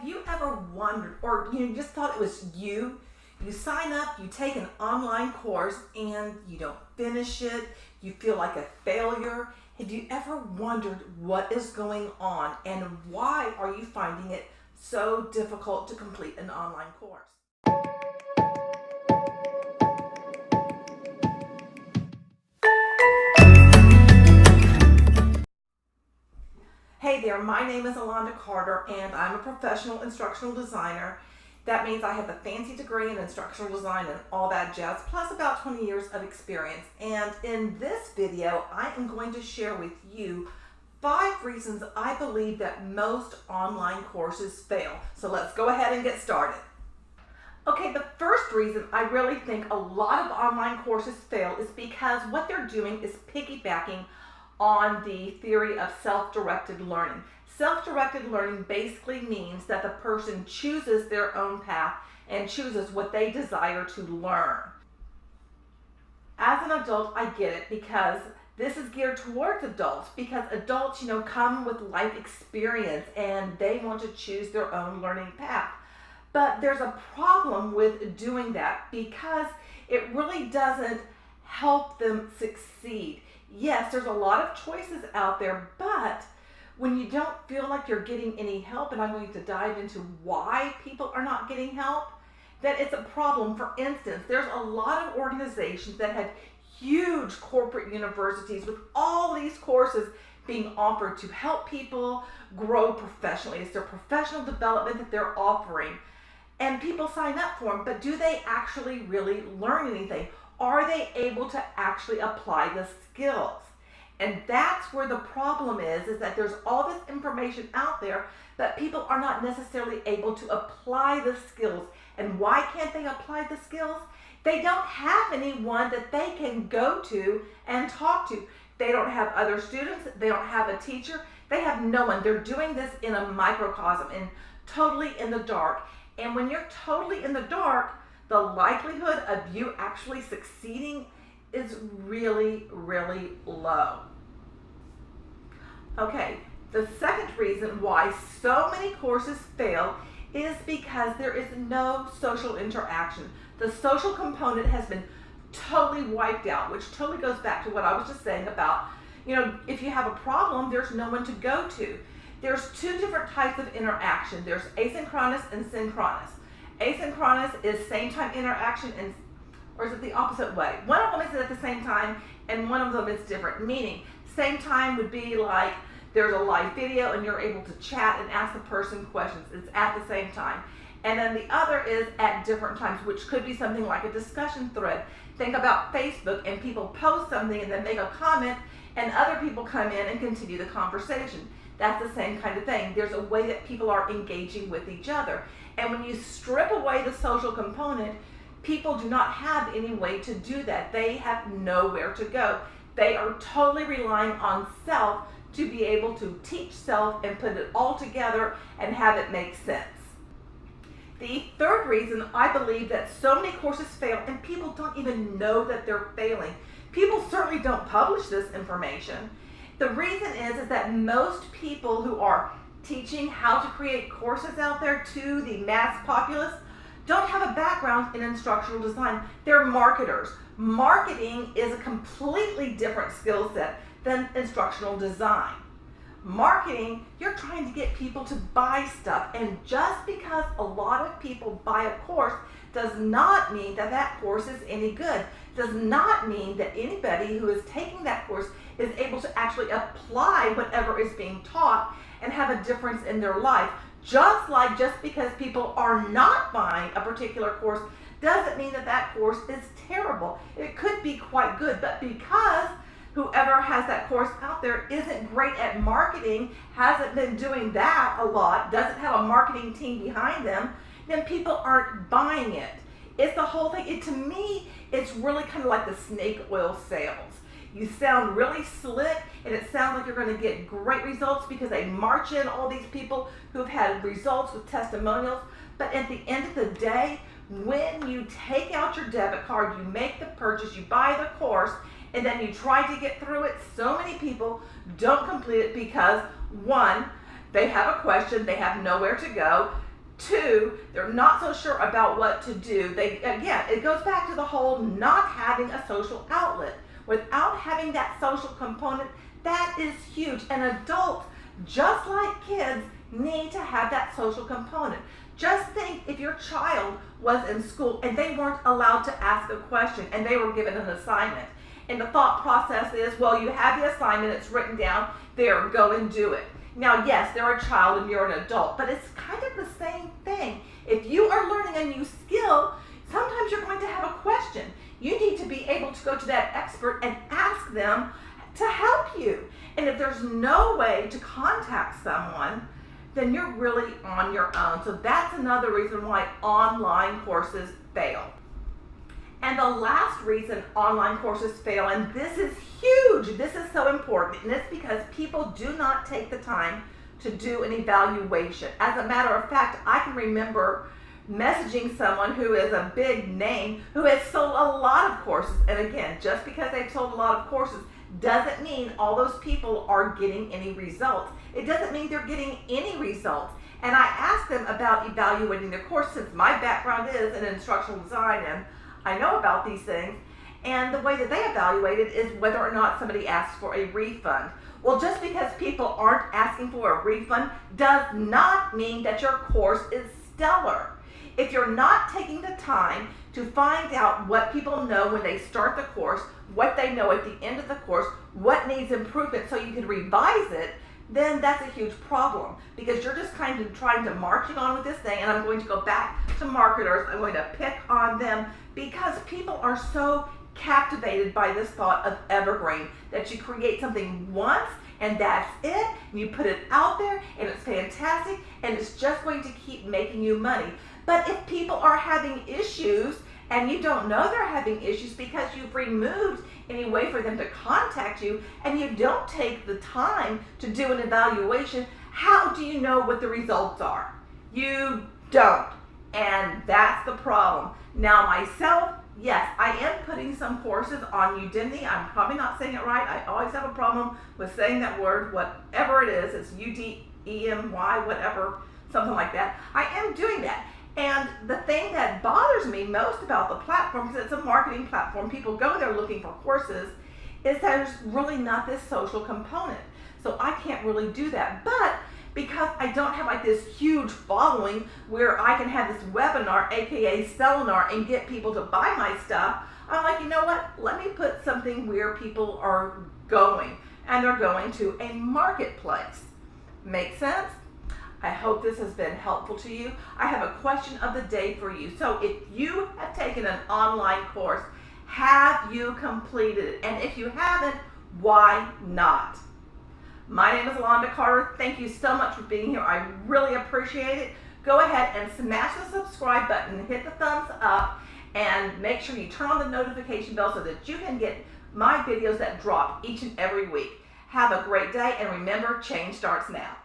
you ever wondered, or you just thought it was you sign up, you take an online course and you don't finish it, you feel like a failure? Have you ever wondered what is going on and why are you finding it so difficult to complete an online course? Hey there, my name is Alonda Carter and I'm a professional instructional designer. That means I have a fancy degree in instructional design and all that jazz, plus about 20 years of experience. And in this video, I am going to share with you 5 reasons I believe that most online courses fail. So let's go ahead and get started. Okay, the first reason I really think a lot of online courses fail is because what they're doing is piggybacking on the theory of self-directed learning. Self-directed learning basically means that the person chooses their own path and chooses what they desire to learn. As an adult, I get it because this is geared towards adults, because adults, come with life experience and they want to choose their own learning path. But there's a problem with doing that because it really doesn't help them succeed. Yes, there's a lot of choices out there, but when you don't feel like you're getting any help, and I'm going to dive into why people are not getting help, that it's a problem. For instance, there's a lot of organizations that have huge corporate universities with all these courses being offered to help people grow professionally. It's their professional development that they're offering, and people sign up for them, but do they actually really learn anything? Are they able to actually apply the skills? And that's where the problem is that there's all this information out there, but people are not necessarily able to apply the skills. And why can't they apply the skills? They don't have anyone that they can go to and talk to. They don't have other students. They don't have a teacher. They have no one. They're doing this in a microcosm and totally in the dark. And when you're totally in the dark, the likelihood of you actually succeeding is really, really low. Okay, the second reason why so many courses fail is because there is no social interaction. The social component has been totally wiped out, which totally goes back to what I was just saying about, if you have a problem, there's no one to go to. There's 2 different types of interaction. There's asynchronous and synchronous. Asynchronous is same time interaction, or is it the opposite way? One of them is at the same time and one of them is different, meaning same time would be like there's a live video and you're able to chat and ask the person questions. It's at the same time. And then the other is at different times, which could be something like a discussion thread. Think about Facebook, and people post something and then make a comment and other people come in and continue the conversation. That's the same kind of thing. There's a way that people are engaging with each other. And when you strip away the social component, people do not have any way to do that. They have nowhere to go. They are totally relying on self to be able to teach self and put it all together and have it make sense. The third reason I believe that so many courses fail, and people don't even know that they're failing. People certainly don't publish this information. The reason is that most people who are teaching how to create courses out there to the mass populace don't have a background in instructional design. They're marketers. Marketing is a completely different skill set than instructional design. Marketing, you're trying to get people to buy stuff, and just because a lot of people buy a course does not mean that that course is any good. Does not mean that anybody who is taking that course is able to actually apply whatever is being taught and have a difference in their life. Just because people are not buying a particular course doesn't mean that that course is terrible. It could be quite good, but because whoever has that course out there isn't great at marketing, hasn't been doing that a lot, doesn't have a marketing team behind them, then people aren't buying it. It's the whole thing. To me, it's really kind of like the snake oil sales. You sound really slick, and it sounds like you're going to get great results because they march in all these people who've had results with testimonials. But at the end of the day, when you take out your debit card, you make the purchase, you buy the course, and then you try to get through it, so many people don't complete it because, one, they have a question, they have nowhere to go. Two, they're not so sure about what to do. Again, it goes back to the whole not having a social outlet. Without having that social component, that is huge. And adults, just like kids, need to have that social component. Just think if your child was in school and they weren't allowed to ask a question and they were given an assignment. And the thought process is, well, you have the assignment, it's written down, there, go and do it. Now, yes, they're a child and you're an adult, but it's kind of the same thing. If you are learning a new skill, sometimes you're going to have a question. You need to be able to go to that expert and ask them to help you. And if there's no way to contact someone, then you're really on your own. So that's another reason why online courses fail. And the last reason online courses fail, and this is huge, this is so important, and it's because people do not take the time to do an evaluation. As a matter of fact, I can remember messaging someone who is a big name who has sold a lot of courses. And again, just because they've sold a lot of courses doesn't mean all those people are getting any results. It doesn't mean they're getting any results. And I asked them about evaluating their course, since my background is in instructional design and I know about these things. And the way that they evaluate it is whether or not somebody asks for a refund. Well, just because people aren't asking for a refund does not mean that your course is stellar. If you're not taking the time to find out what people know when they start the course, what they know at the end of the course, what needs improvement so you can revise it, then that's a huge problem, because you're just kind of trying to marching on with this thing. And I'm going to go back to marketers. I'm going to pick on them because people are so captivated by this thought of evergreen, that you create something once and that's it, and you put it out there and it's fantastic and it's just going to keep making you money. But if people are having issues and you don't know they're having issues because you've removed any way for them to contact you, and you don't take the time to do an evaluation, how do you know what the results are? You don't. And that's the problem. Now myself, yes, I am putting some courses on Udemy. I'm probably not saying it right. I always have a problem with saying that word, whatever it is. It's U-D-E-M-Y, whatever, something like that. I am doing that. And the thing that bothers me most about the platform, because it's a marketing platform, people go there looking for courses, is there's really not this social component. So I can't really do that. But because I don't have like this huge following where I can have this webinar, aka seminar, and get people to buy my stuff, I'm like, you know what? Let me put something where people are going, and they're going to a marketplace. Make sense? I hope this has been helpful to you. I have a question of the day for you. So if you have taken an online course, have you completed it? And if you haven't, why not? My name is Alonda Carter. Thank you so much for being here. I really appreciate it. Go ahead and smash the subscribe button, hit the thumbs up, and make sure you turn on the notification bell so that you can get my videos that drop each and every week. Have a great day, and remember, change starts now.